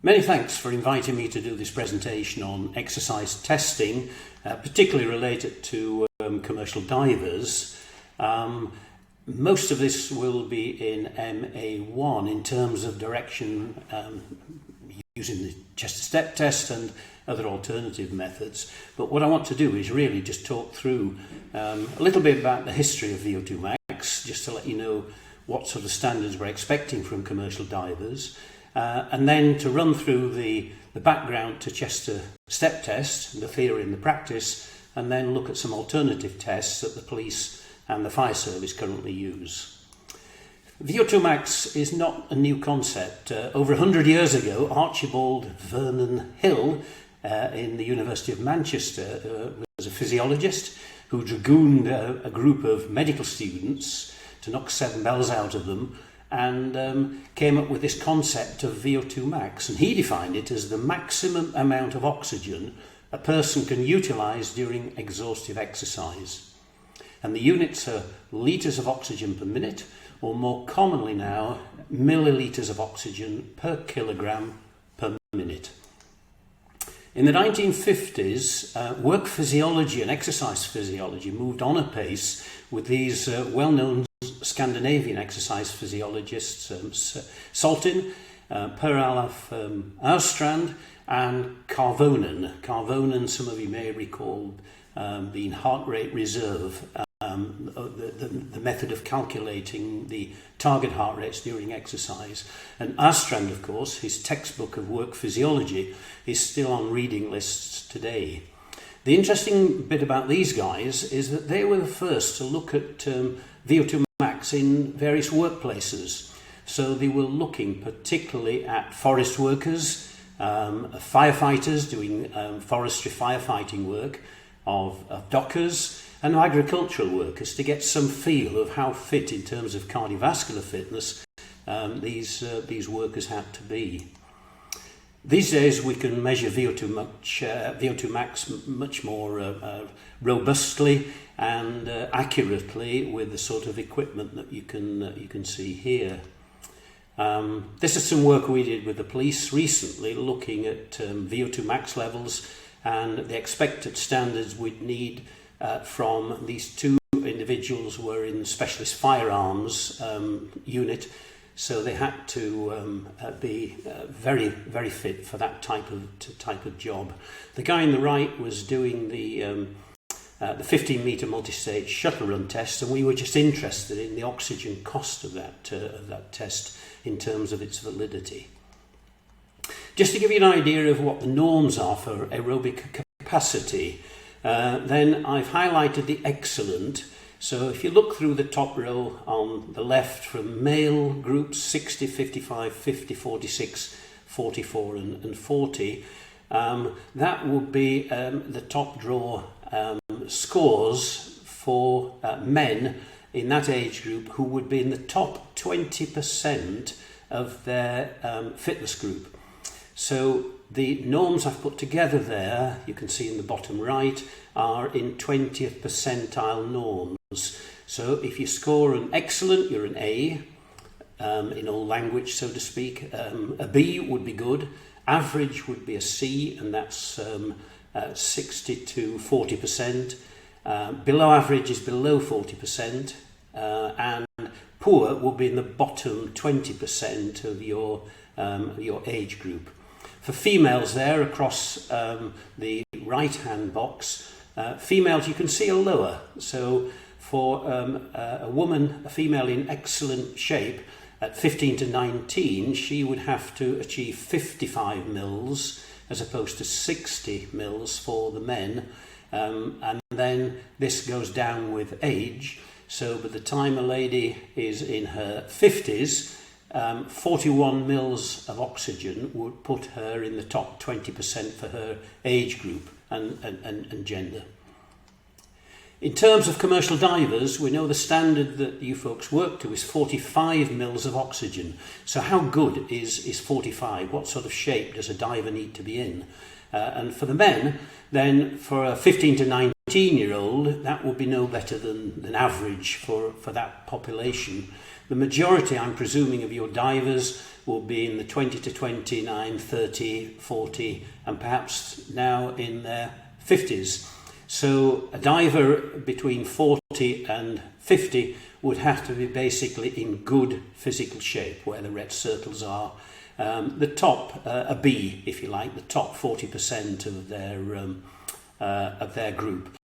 Many thanks for inviting me to do this presentation on exercise testing, particularly related to commercial divers. Most of this will be in MA1 in terms of direction using the chest-to-step test and other alternative methods. But what I want to do is really just talk through a little bit about the history of VO2 Max, just to let you know what sort of standards we're expecting from commercial divers. And then to run through the background to chest-to-step test, the theory and the practice, and then look at some alternative tests that the police and the fire service currently use. VO2 Max is not a new concept. Over 100 years ago, Archibald Vernon Hill in the University of Manchester was a physiologist who dragooned a group of medical students to knock 7 bells out of them, and came up with this concept of VO2 max, and he defined it as the maximum amount of oxygen a person can utilise during exhaustive exercise. And the units are litres of oxygen per minute, or more commonly now, millilitres of oxygen per kilogram per minute. In the 1950s, work physiology and exercise physiology moved on apace with these well-known Scandinavian exercise physiologists, Saltin, Per-Olof Östrand and Karvonen. Karvonen, some of you may recall being heart rate reserve, the method of calculating the target heart rates during exercise. And Östrand, of course, his textbook of work physiology is still on reading lists today. The interesting bit about these guys is that they were the first to look at VO2 max in various workplaces. So they were looking particularly at forest workers, firefighters doing forestry firefighting work, of dockers and agricultural workers, to get some feel of how fit in terms of cardiovascular fitness these workers had to be. These days we can measure VO2 max much more robustly and accurately with the sort of equipment that you can see here. This is some work we did with the police recently, looking at VO2 max levels and the expected standards we'd need from these two individuals who were in specialist firearms unit. So they had to be very, very fit for that type of job. The guy on the right was doing the 15-metre multi-stage shuttle run test, and we were just interested in the oxygen cost of that test in terms of its validity. Just to give you an idea of what the norms are for aerobic capacity, then I've highlighted the excellent. So if you look through the top row on the left, from male groups 60, 55, 50, 46, 44 and 40, that would be the top drawer scores for men in that age group who would be in the top 20% of their fitness group. So the norms I've put together there, you can see in the bottom right, are in 20th percentile norms. So if you score an excellent, you're an A, in all language, so to speak. A B would be good. Average would be a C, and that's 60 to 40%. Below average is below 40%. And poor will be in the bottom 20% of your age group. For females there, across the right-hand box, females you can see are lower. So for a female in excellent shape, at 15 to 19, she would have to achieve 55 mils as opposed to 60 mils for the men. And then this goes down with age. So by the time a lady is in her 50s, 41 mils of oxygen would put her in the top 20% for her age group and gender. In terms of commercial divers, we know the standard that you folks work to is 45 mils of oxygen. So how good is 45? What sort of shape does a diver need to be in? And for the men, then for a 15 to 19-year-old, that would be no better than average for that population. The majority, I'm presuming, of your divers will be in the 20 to 29, 30, 40, and perhaps now in their 50s. So a diver between 40 and 50 would have to be basically in good physical shape, where the red circles are. The top, a B, if you like, the top 40% of their group.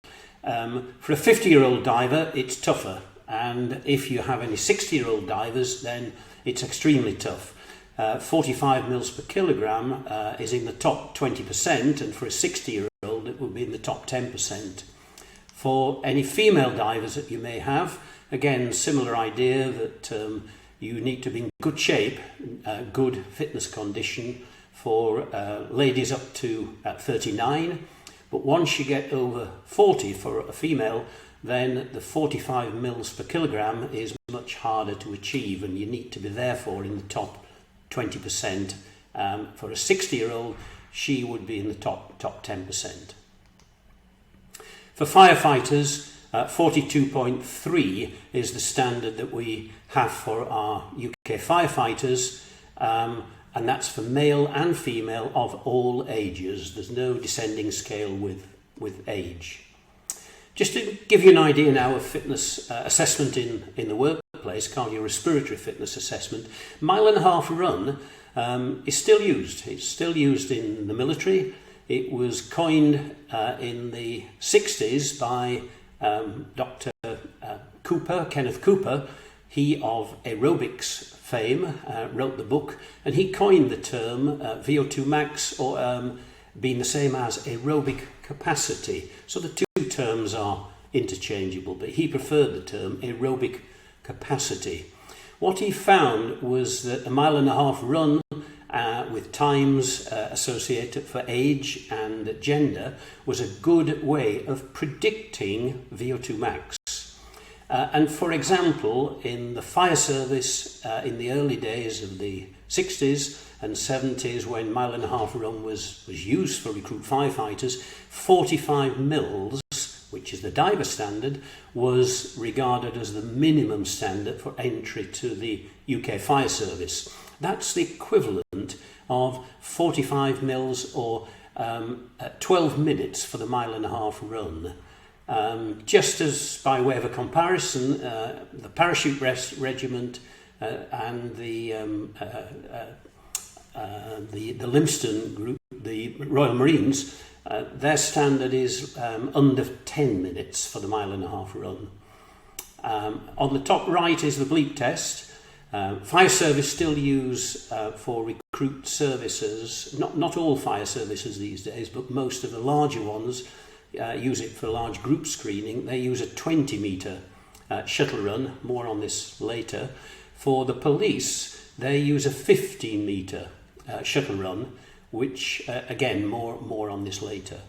For a 50-year-old diver, it's tougher. And if you have any 60-year-old divers, then it's extremely tough. 45 mils per kilogram is in the top 20%, and for a 60-year-old, it will be in the top 10%. For any female divers that you may have, again, similar idea that you need to be in good shape, good fitness condition for ladies up to 39. But once you get over 40 for a female, then the 45 mils per kilogram is much harder to achieve, and you need to be therefore in the top 20%. For a 60-year-old, she would be in the top 10%. For firefighters, 42.3 is the standard that we have for our UK firefighters, and that's for male and female of all ages. There's no descending scale with age. Just to give you an idea now of fitness assessment in the workplace, cardiorespiratory fitness assessment, mile-and-a-half run is still used. It's still used in the military. It was coined in the 60s by Dr. Kenneth Cooper. He of aerobics fame wrote the book, and he coined the term VO2 Max, or being the same as aerobic capacity. So the two terms are interchangeable, but he preferred the term aerobic capacity. What he found was that a mile-and-a-half run with times associated for age and gender was a good way of predicting VO2 max. And for example, in the fire service in the early days of the 60s and 70s, when mile-and-a-half run was used for recruit firefighters, 45 mils, which is the diver standard, was regarded as the minimum standard for entry to the UK fire service. That's the equivalent of 45 mils or 12 minutes for the mile-and-a-half run. Just as by way of a comparison, the parachute regiment and the Limston group, the Royal Marines, their standard is under 10 minutes for the mile-and-a-half run. On the top right is the bleep test. Fire service still use for recruit services, not all fire services these days, but most of the larger ones use it for large group screening. They use a 20-metre shuttle run, more on this later. For the police, they use a 15-metre shuttle run, which again, more on this later.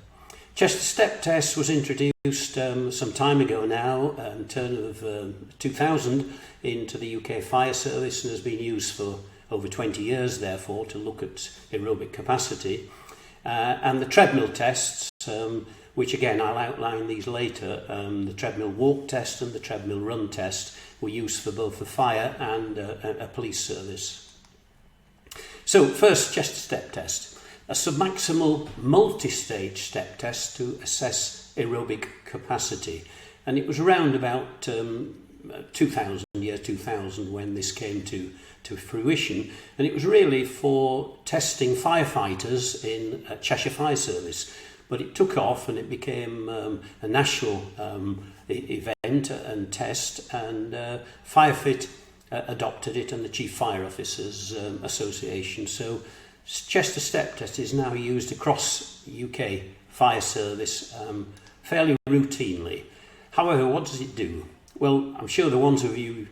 Chest-to-step test was introduced some time ago now, turn of 2000, into the UK Fire Service, and has been used for over 20 years, therefore, to look at aerobic capacity. And the treadmill tests, which again, I'll outline these later, the treadmill walk test and the treadmill run test were used for both the fire and a police service. So first, chest-to-step test. A submaximal multi-stage step test to assess aerobic capacity. And it was around about 2000 when this came to fruition. And it was really for testing firefighters in Cheshire Fire Service. But it took off and it became a national event and test, and Firefit adopted it, and the Chief Fire Officers Association. So chest-to-step test is now used across UK fire service fairly routinely. However, what does it do? Well, I'm sure the ones of you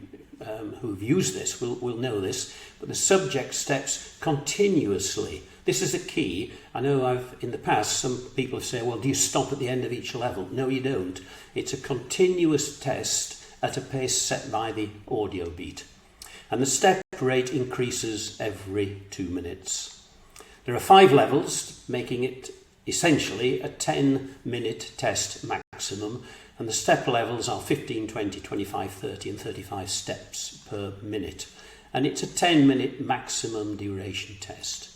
who've used this will know this, but the subject steps continuously. This is the key. I know in the past, some people say, well, do you stop at the end of each level? No, you don't. It's a continuous test at a pace set by the audio beat. And the step rate increases every 2 minutes. There are 5 levels, making it essentially a 10-minute test maximum. and the step levels are 15, 20, 25, 30 and 35 steps per minute. And it's a 10-minute maximum duration test.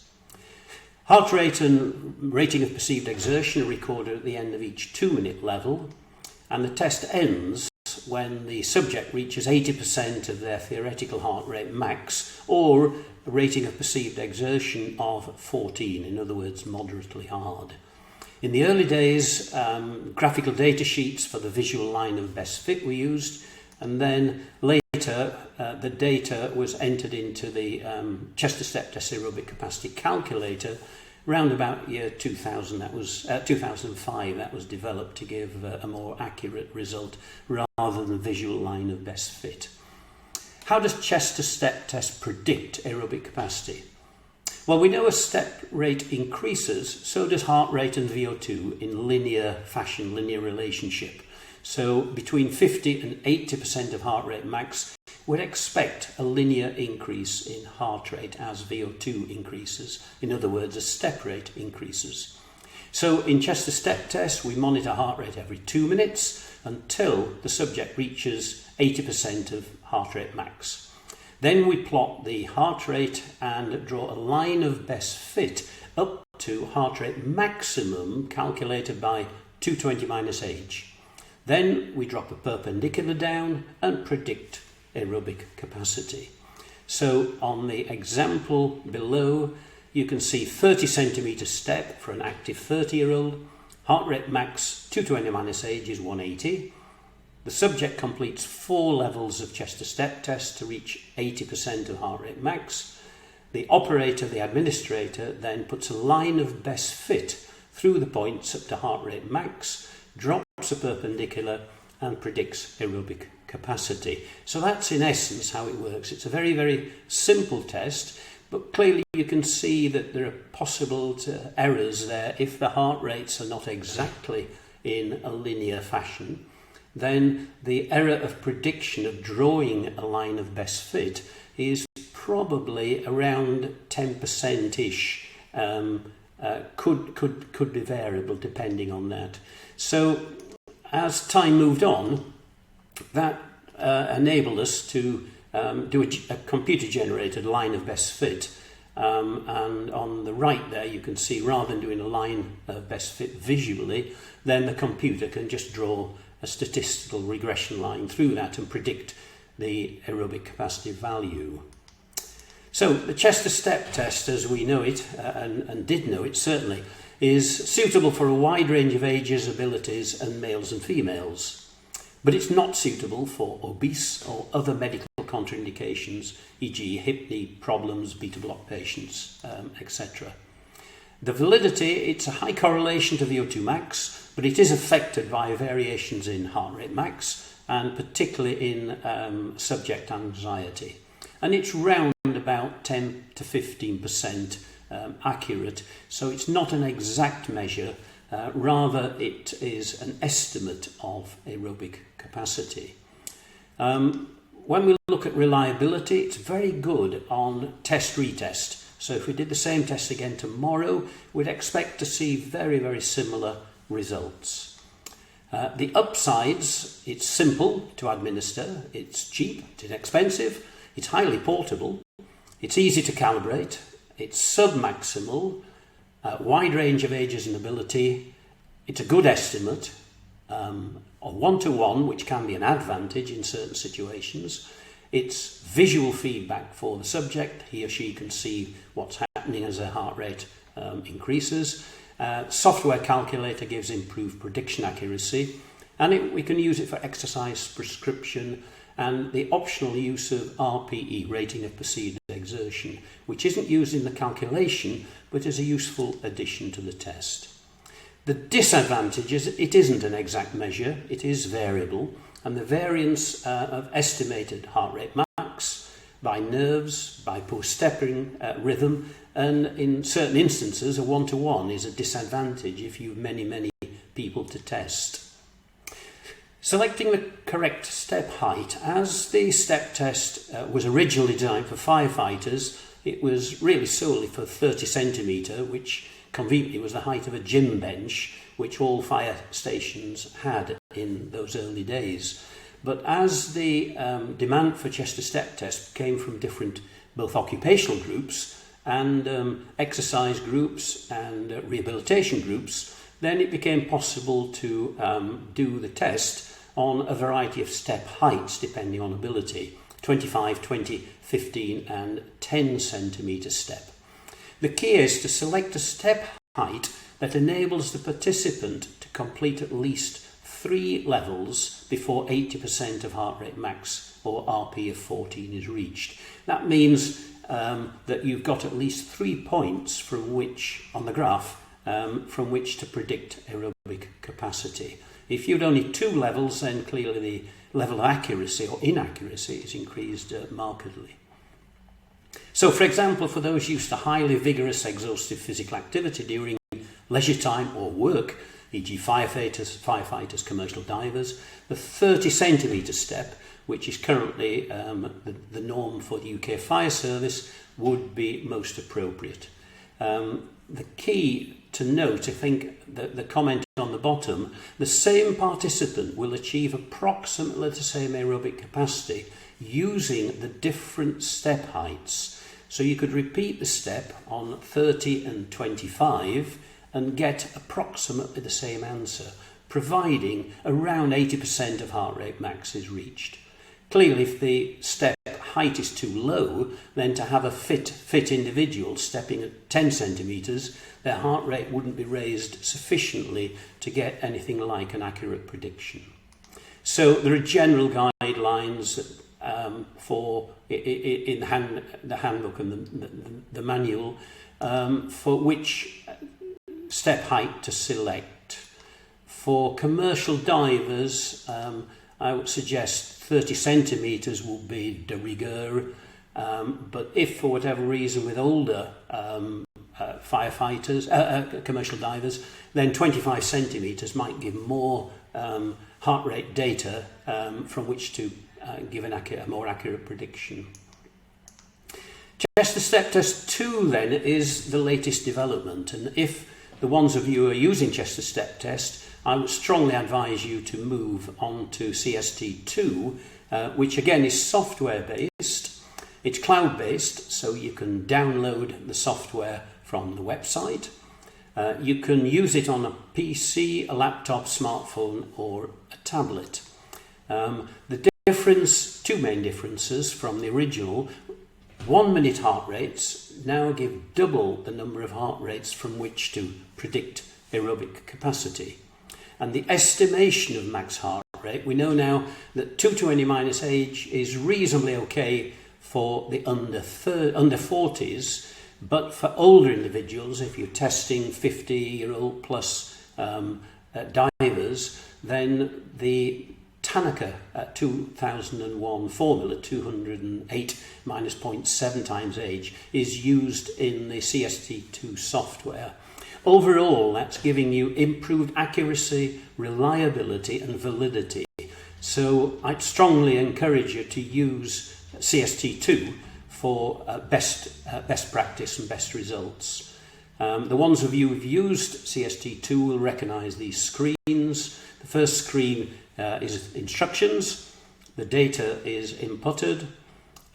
Heart rate and rating of perceived exertion are recorded at the end of each 2-minute level, and the test ends when the subject reaches 80% of their theoretical heart rate max, or a rating of perceived exertion of 14, in other words, moderately hard. In the early days, graphical data sheets for the visual line of best fit were used, and then later the data was entered into the chest-to-step test aerobic capacity calculator. Around about year 2000, 2005, that was developed to give a more accurate result rather than the visual line of best fit. How does chest-to-step test predict aerobic capacity? Well, we know as step rate increases, so does heart rate and VO2 in linear fashion, linear relationship. So between 50 and 80% of heart rate max, we'd expect a linear increase in heart rate as VO2 increases. In other words, as step rate increases. So in chest-to-step test, we monitor heart rate every 2 minutes until the subject reaches 80% of heart rate max. Then we plot the heart rate and draw a line of best fit up to heart rate maximum calculated by 220 minus h. Then we drop a perpendicular down and predict aerobic capacity. So on the example below, you can see 30 centimetre step for an active 30-year-old. Heart rate max 220 minus age is 180. The subject completes 4 levels of chest-to-step test to reach 80% of heart rate max. The operator, the administrator, then puts a line of best fit through the points up to heart rate max, drops a perpendicular and predicts aerobic capacity. So that's in essence how it works. It's a very, very simple test, but clearly you can see that there are possible errors there. If the heart rates are not exactly in a linear fashion, then the error of prediction of drawing a line of best fit is probably around 10%-ish. Could be variable depending on that. So as time moved on, that enabled us to do a computer-generated line of best fit. And on the right there, you can see rather than doing a line of best fit visually, then the computer can just draw a statistical regression line through that and predict the aerobic capacity value. So the chest-to-step test, as we know it, and did know it certainly, is suitable for a wide range of ages, abilities, and males and females. But it's not suitable for obese or other medical contraindications, e.g. hip-knee problems, beta-block patients, etc. The validity, it's a high correlation to VO2 max, but it is affected by variations in heart rate max, and particularly in subject anxiety. And it's round about 10 to 15% accurate, so it's not an exact measure, rather it is an estimate of aerobic capacity. When we look at reliability, it's very good on test-retest. So if we did the same test again tomorrow, we'd expect to see very, very similar results. The upsides, it's simple to administer, it's cheap, it's inexpensive, it's highly portable, it's easy to calibrate, it's sub-maximal, wide range of ages and ability, it's a good estimate, or one-to-one, which can be an advantage in certain situations. It's visual feedback for the subject. He or she can see what's happening as their heart rate increases. Software calculator gives improved prediction accuracy, and we can use it for exercise prescription and the optional use of RPE, rating of perceived exertion, which isn't used in the calculation but is a useful addition to the test. The disadvantage is it isn't an exact measure, it is variable, and the variance of estimated heart rate max by nerves, by poor stepping rhythm, and in certain instances a one-to-one is a disadvantage if you have many people to test. Selecting the correct step height. As the step test was originally designed for firefighters, it was really solely for 30 centimetre, which conveniently was the height of a gym bench, which all fire stations had in those early days. But as the demand for chest to step test came from different both occupational groups and exercise groups and rehabilitation groups, then it became possible to do the test on a variety of step heights depending on ability: 25, 20, 15 and 10 centimetre step. The key is to select a step height that enables the participant to complete at least 3 levels before 80% of heart rate max or RP of 14 is reached. That means that you've got at least 3 points from which, on the graph, from which to predict aerobic capacity. If you'd only 2 levels, then clearly the level of accuracy or inaccuracy is increased markedly. So, for example, for those used to highly vigorous exhaustive physical activity during leisure time or work, e.g. firefighters, commercial divers, the 30 centimetre step, which is currently the norm for the UK Fire Service, would be most appropriate. The key to note, I think, the comment on the bottom, the same participant will achieve approximately the same aerobic capacity using the different step heights. So you could repeat the step on 30 and 25 and get approximately the same answer, providing around 80% of heart rate max is reached. Clearly, if the step height is too low, then to have a fit individual stepping at 10 centimetres, their heart rate wouldn't be raised sufficiently to get anything like an accurate prediction. So there are general guidelines for in the handbook and the manual for which step height to select. For commercial divers, I would suggest 30 centimetres will be de rigueur, but if for whatever reason with older firefighters, commercial divers, then 25 centimetres might give more heart rate data from which to give a more accurate prediction. Chest to step test 2 then is the latest development, and if the ones of you who are using chest to step test, I would strongly advise you to move on to CST2, which again is software based. It's cloud based, so you can download the software from the website. You can use it on a PC, a laptop, smartphone or a tablet. The difference, 2 main differences from the original: 1 minute heart rates now give double the number of heart rates from which to predict aerobic capacity. And the estimation of max heart rate, we know now that 220 minus age is reasonably okay for the under 40s, but for older individuals, if you're testing 50-year-old plus divers, then the Tanaka 2001 formula, 208 minus 0.7 times age, is used in the CST2 software. Overall, that's giving you improved accuracy, reliability and validity. So I'd strongly encourage you to use CST2 for best practice and best results. The ones of you who've used CST2 will recognise these screens. The first screen is instructions, the data is inputted,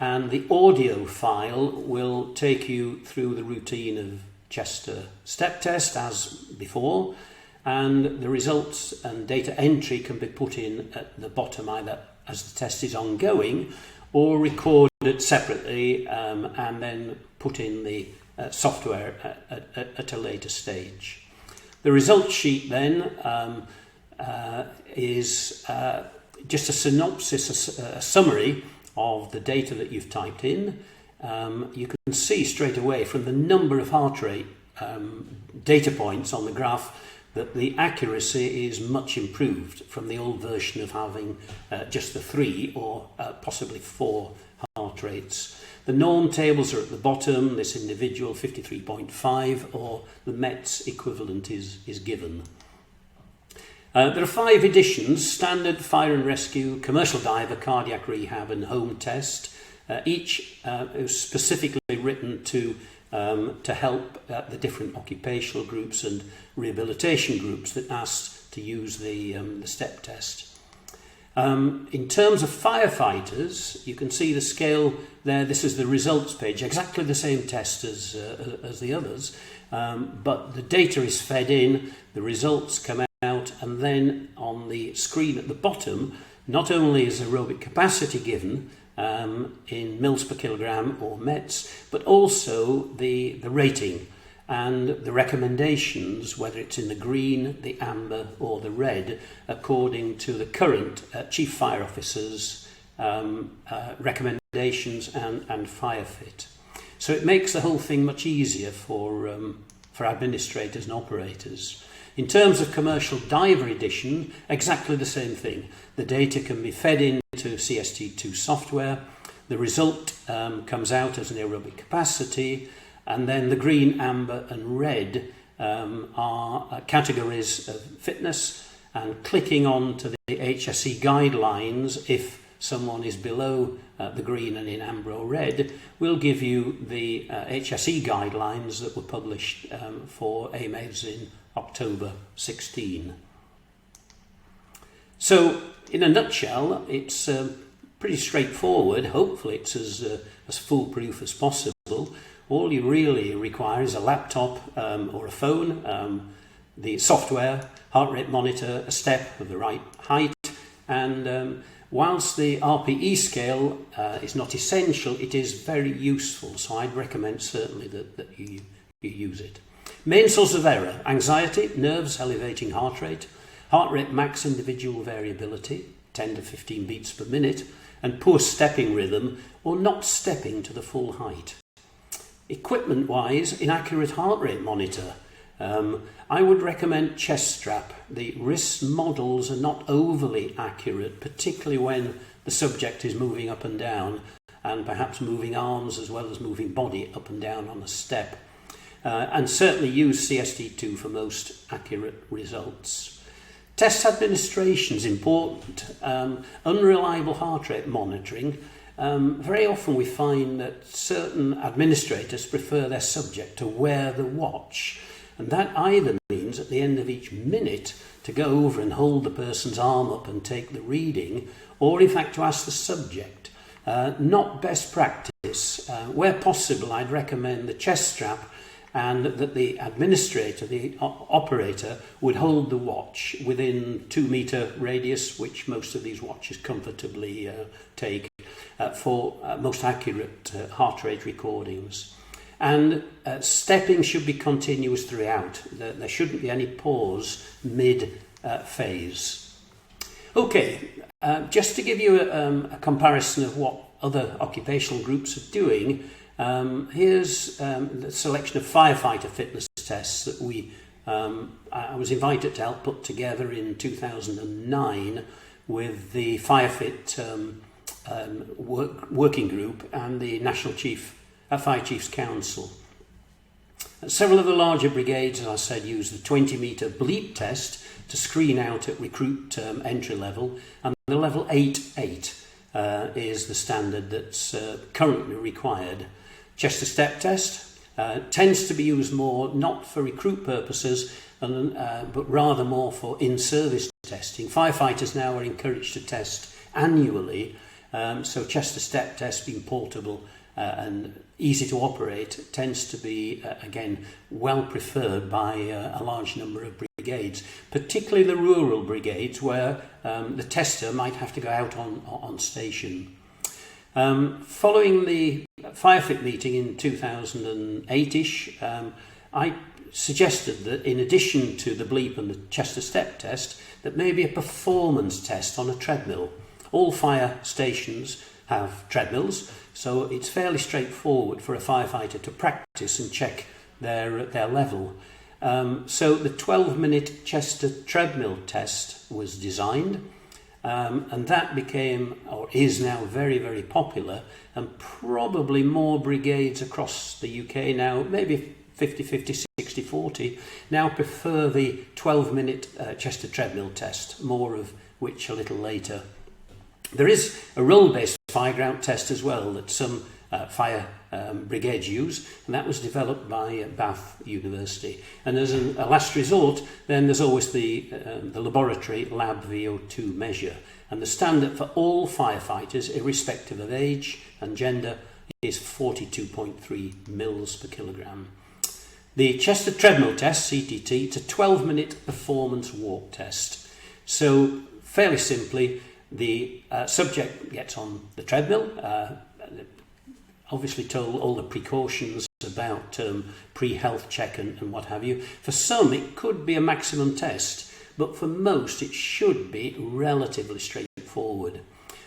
and the audio file will take you through the routine of chest to step test as before, and the results and data entry can be put in at the bottom either as the test is ongoing or recorded separately and then put in the software at a later stage. The results sheet then is just a synopsis, a summary of the data that you've typed in. You can see straight away from the number of heart rate data points on the graph that the accuracy is much improved from the old version of having just the 3 or possibly 4 heart rates. The norm tables are at the bottom. This individual 53.5 or the METS equivalent is given. There are 5 editions: standard, fire and rescue, commercial diver, cardiac rehab and home test. Each is specifically written to to help the different occupational groups and rehabilitation groups that asked to use the step test. In terms of firefighters, you can see the scale there. This is the results page, exactly the same test as the others, but the data is fed in, the results come out, and then on the screen at the bottom, not only is aerobic capacity given in mils per kilogram or METs, but also the rating and the recommendations, whether it's in the green, the amber or the red, according to the current Chief Fire Officer's recommendations and FireFit. So it makes the whole thing much easier for administrators and operators. In terms of commercial diver edition, exactly the same thing. The data can be fed into CST2 software, the result comes out as an aerobic capacity, and then the green, amber and red are categories of fitness, and clicking on to the HSE guidelines, if someone is below the green and in amber or red, will give you the HSE guidelines that were published for AMEDS in October 16. So in a nutshell, it's pretty straightforward. Hopefully it's as foolproof as possible. All you really require is a laptop or a phone, the software, heart rate monitor, a step of the right height, and whilst the RPE scale is not essential, it is very useful, so I'd recommend certainly that you use it. Main source of error: anxiety, nerves, elevating heart rate max individual variability, 10 to 15 beats per minute, and poor stepping rhythm or not stepping to the full height. Equipment-wise, inaccurate heart rate monitor. I would recommend chest strap. The wrist models are not overly accurate, particularly when the subject is moving up and down, and perhaps moving arms as well as moving body up and down on a step. And certainly use CST2 for most accurate results. Test administration is important. Unreliable heart rate monitoring. Very often we find that certain administrators prefer their subject to wear the watch, and that either means at the end of each minute to go over and hold the person's arm up and take the reading, or in fact to ask the subject. Not best practice. Where possible, I'd recommend the chest strap, and that the administrator, the operator, would hold the watch within 2 metre radius, which most of these watches comfortably take for most accurate heart rate recordings. And stepping should be continuous throughout. There shouldn't be any pause mid-phase. Okay, just to give you a comparison of what other occupational groups are doing, here's the selection of firefighter fitness tests that I was invited to help put together in 2009 with the FireFit working group and the National Fire Chiefs Council. Several of the larger brigades, as I said, use the 20-metre bleep test to screen out at recruit entry level, and the level 8.8 is the standard that's currently required. Chest-to-step test tends to be used more not for recruit purposes, but rather more for in-service testing. Firefighters now are encouraged to test annually, so chest-to-step test being portable and easy to operate tends to be, again, well preferred by a large number of brigades, particularly the rural brigades where the tester might have to go out on station. Following the FireFit meeting in 2008-ish, I suggested that in addition to the bleep and the chest-to-step test, that maybe a performance test on a treadmill. All fire stations have treadmills, so it's fairly straightforward for a firefighter to practice and check their level. So the 12-minute chest-to-treadmill test was designed, and that became, or is now, very, very popular, and probably more brigades across the UK now, maybe 50-50, 60-40, now prefer the 12-minute chest-to-treadmill test, more of which a little later. There is a role-based fireground test as well that some fire brigades use, and that was developed by Bath University. And as a last resort, then there's always the laboratory lab VO2 measure. And the standard for all firefighters, irrespective of age and gender, is 42.3 mils per kilogram. The Chester Treadmill test, CTT, it's a 12-minute performance walk test. So, fairly simply, the subject gets on the treadmill, obviously told all the precautions about pre-health check and what have you. For some, it could be a maximum test, but for most, it should be relatively straightforward.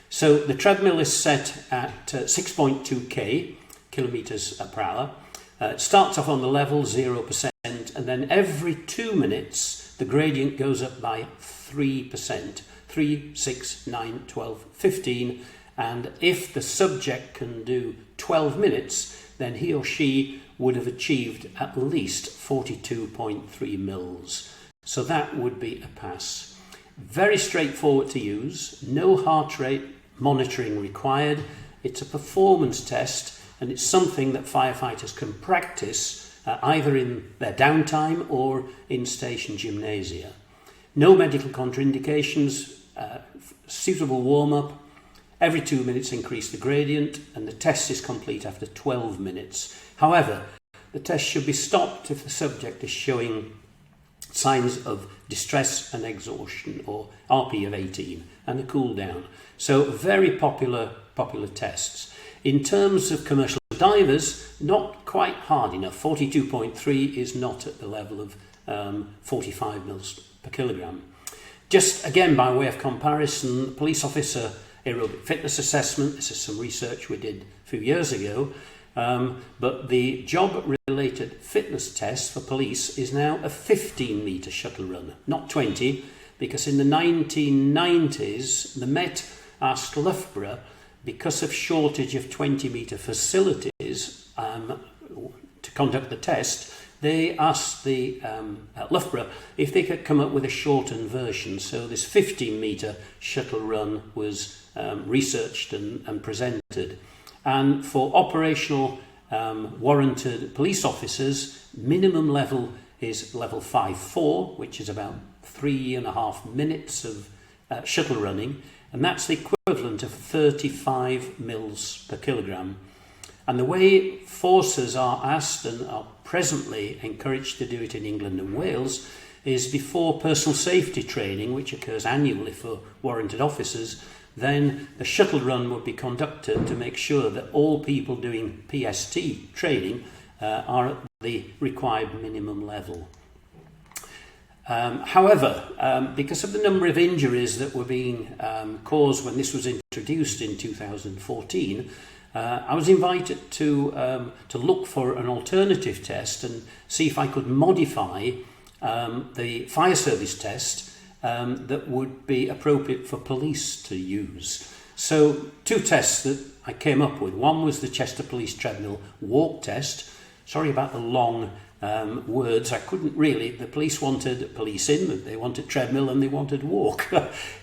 So the treadmill is set at 6.2 kilometers per hour. It starts off on the level 0%, and then every 2 minutes, the gradient goes up by 3%. 3, 6, 9, 12, 15, and if the subject can do 12 minutes, then he or she would have achieved at least 42.3 mils. So that would be a pass. Very straightforward to use, no heart rate monitoring required. It's a performance test, and it's something that firefighters can practice either in their downtime or in station gymnasia. No medical contraindications, suitable warm-up. Every 2 minutes increase the gradient, and the test is complete after 12 minutes. However, the test should be stopped if the subject is showing signs of distress and exhaustion, or RP of 18, and a cool down. So very popular tests. In terms of commercial divers, not quite hard enough. 42.3 is not at the level of 45 mils per kilogram. Just again, by way of comparison, police officer aerobic fitness assessment, this is some research we did a few years ago, but the job-related fitness test for police is now a 15-metre shuttle run, not 20, because in the 1990s, the Met asked Loughborough, because of shortage of 20-metre facilities to conduct the test, they asked the Loughborough if they could come up with a shortened version. So this 15-metre shuttle run was researched and presented. And for operational warranted police officers, minimum level is level 5-4, which is about 3.5 minutes of shuttle running, and that's the equivalent of 35 mils per kilogram. And the way forces are asked and are presently encouraged to do it in England and Wales is before personal safety training, which occurs annually for warranted officers, then the shuttle run would be conducted to make sure that all people doing PST training are at the required minimum level. However, because of the number of injuries that were being caused when this was introduced in 2014, I was invited to look for an alternative test and see if I could modify the fire service test that would be appropriate for police to use. So 2 tests that I came up with. One was the Chester Police Treadmill walk test. Sorry about the long words. I couldn't really. The police wanted police in, they wanted treadmill, and they wanted walk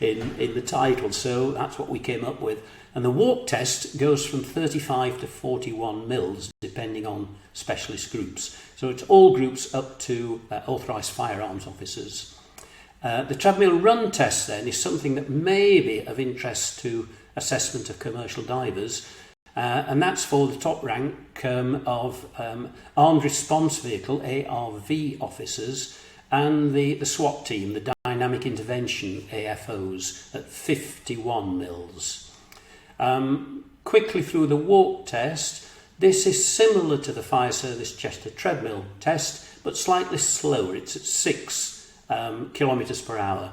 in the title. So that's what we came up with. And the walk test goes from 35 to 41 mils, depending on specialist groups. So it's all groups up to authorised firearms officers. The treadmill run test then is something that may be of interest to assessment of commercial divers, and that's for the top rank of Armed Response Vehicle, ARV officers, and the SWAT team, the Dynamic Intervention AFOs, at 51 mils. Quickly through the walk test, this is similar to the Fire Service Chester Treadmill test, but slightly slower. It's at 6 kilometres per hour.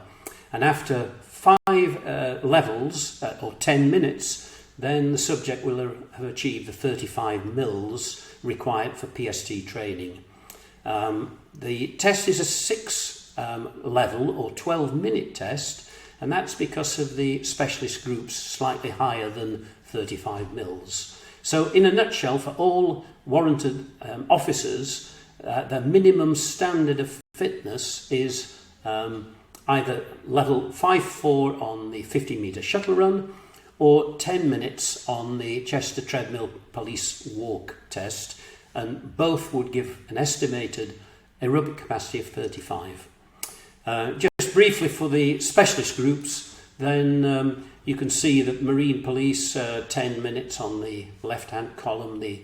And after 5 levels, or 10 minutes, then the subject will have achieved the 35 mils required for PST training. The test is a 6 level or 12-minute test, and that's because of the specialist groups slightly higher than 35 mils. So in a nutshell, for all warranted officers, the minimum standard of fitness is either level 5-4 on the 50-metre shuttle run, or 10 minutes on the Chester Treadmill Police Walk test, and both would give an estimated aerobic capacity of 35. Just briefly for the specialist groups, then you can see that Marine Police, 10 minutes on the left-hand column, the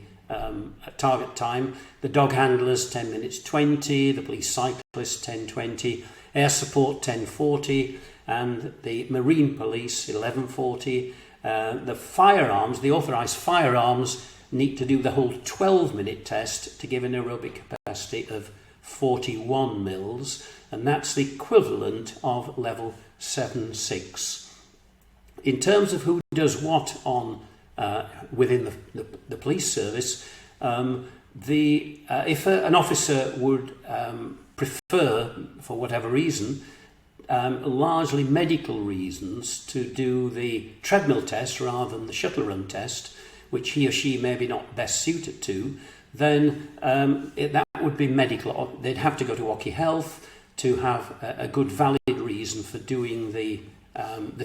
target time. The dog handlers, 10 minutes 20. The police cyclists, 10:20. Air support, 10:40. And the Marine Police, 11:40. The firearms, the authorised firearms, need to do the whole 12-minute test to give an aerobic capacity of 41 mils, and that's the equivalent of level 7-6. In terms of who does what on within the police service, if an officer would prefer, for whatever reason, largely medical reasons, to do the treadmill test rather than the shuttle run test, which he or she may be not best suited to, then that would be medical. They'd have to go to Occy Health to have a good valid reason for doing the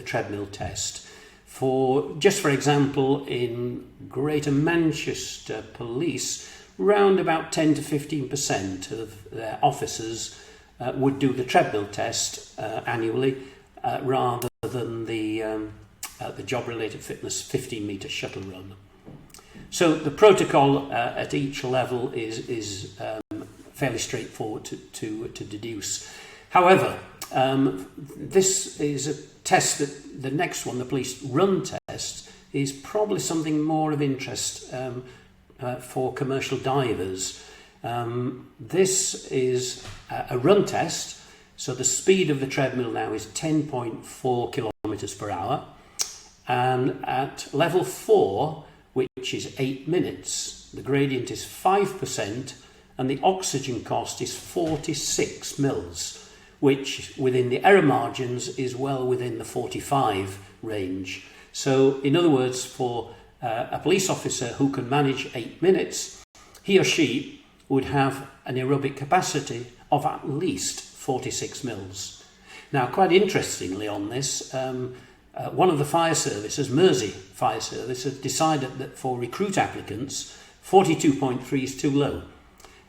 treadmill test. For example, in Greater Manchester Police, round about 10 to 15% of their officers would do the treadmill test annually, rather than the job-related fitness 15-metre shuttle run. So the protocol at each level is fairly straightforward to deduce. However, this is a test that the next one, the police run test, is probably something more of interest for commercial divers. This is a run test, so the speed of the treadmill now is 10.4 kilometres per hour, and at level 4, which is 8 minutes, the gradient is 5%, and the oxygen cost is 46 mils, which within the error margins is well within the 45 range. So in other words, for a police officer who can manage 8 minutes, he or she would have an aerobic capacity of at least 46 mils. Now, quite interestingly on this, one of the fire services, Mersey Fire Service, has decided that for recruit applicants, 42.3 is too low.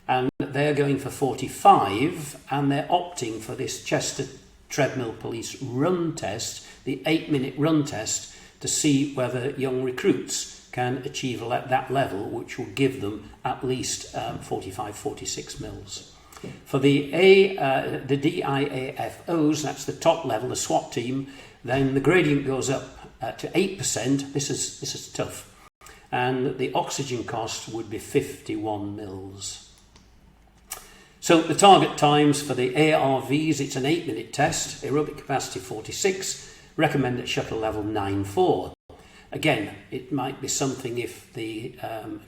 And they're going for 45, and they're opting for this Chester Treadmill Police run test, the 8-minute run test, to see whether young recruits can achieve that level, which will give them at least 45, 46 mils. For the DIAFOs, that's the top level, the SWAT team, then the gradient goes up to 8%. This is tough. And the oxygen cost would be 51 mils. So the target times for the ARVs, it's an 8-minute test, aerobic capacity 46, recommended shuttle level 9.4. Again, it might be something if the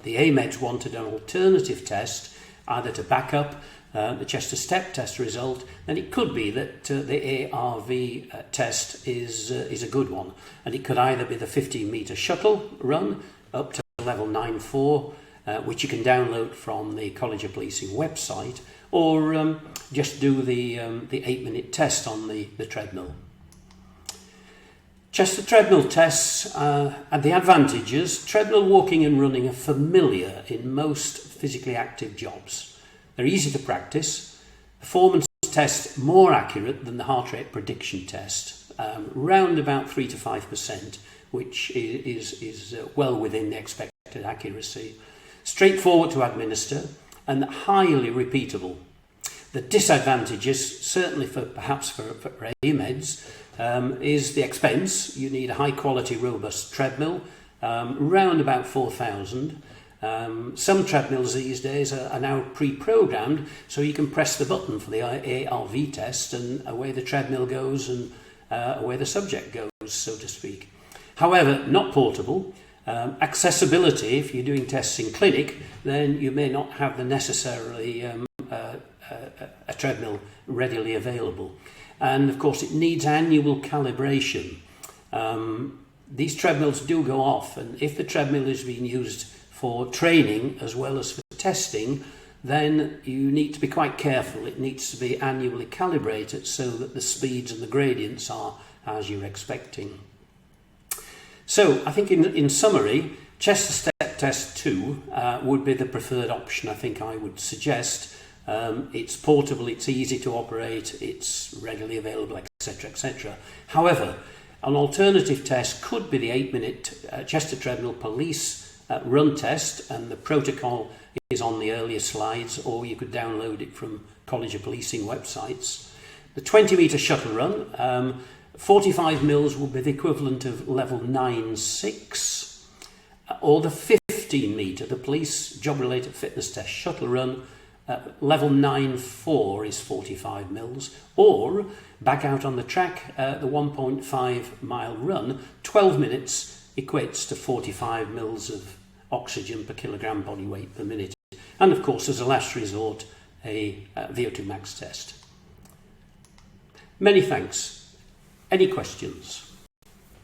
AMEDs wanted an alternative test, either to back up the Chester step test result, then it could be that the ARV test is a good one. And it could either be the 15-metre shuttle run up to level 9.4, which you can download from the College of Policing website, or just do the 8-minute test on the treadmill. Chester treadmill tests and the advantages. Treadmill walking and running are familiar in most physically active jobs. They're easy to practice. Performance test more accurate than the heart rate prediction test, round about 3 to 5%, which is well within the expected accuracy. Straightforward to administer and highly repeatable. The disadvantages, certainly perhaps for AMEDs, is the expense. You need a high quality robust treadmill, round about 4,000. Some treadmills these days are now pre-programmed, so you can press the button for the ARV test and away the treadmill goes and away the subject goes, so to speak. However, not portable. Accessibility, if you're doing tests in clinic, then you may not have the necessarily a treadmill readily available. And of course it needs annual calibration. These treadmills do go off, and if the treadmill is being used for training as well as for testing, then you need to be quite careful. It needs to be annually calibrated so that the speeds and the gradients are as you're expecting. So I think in summary, Chester Step Test 2 would be the preferred option. I think I would suggest. It's portable, it's easy to operate, it's readily available, etc, etc. However, an alternative test could be the 8-minute Chester Treadmill Police run test, and the protocol is on the earlier slides, or you could download it from College of Policing websites. The 20-metre shuttle run, 45 mils would be the equivalent of level 9.6, or the 15-metre, the police job-related fitness test shuttle run, level 9.4 is 45 mils, or back out on the track, the 1.5 mile run, 12 minutes equates to 45 mils of oxygen per kilogram body weight per minute. And of course, as a last resort, a VO2 Max test. Many thanks. Any questions?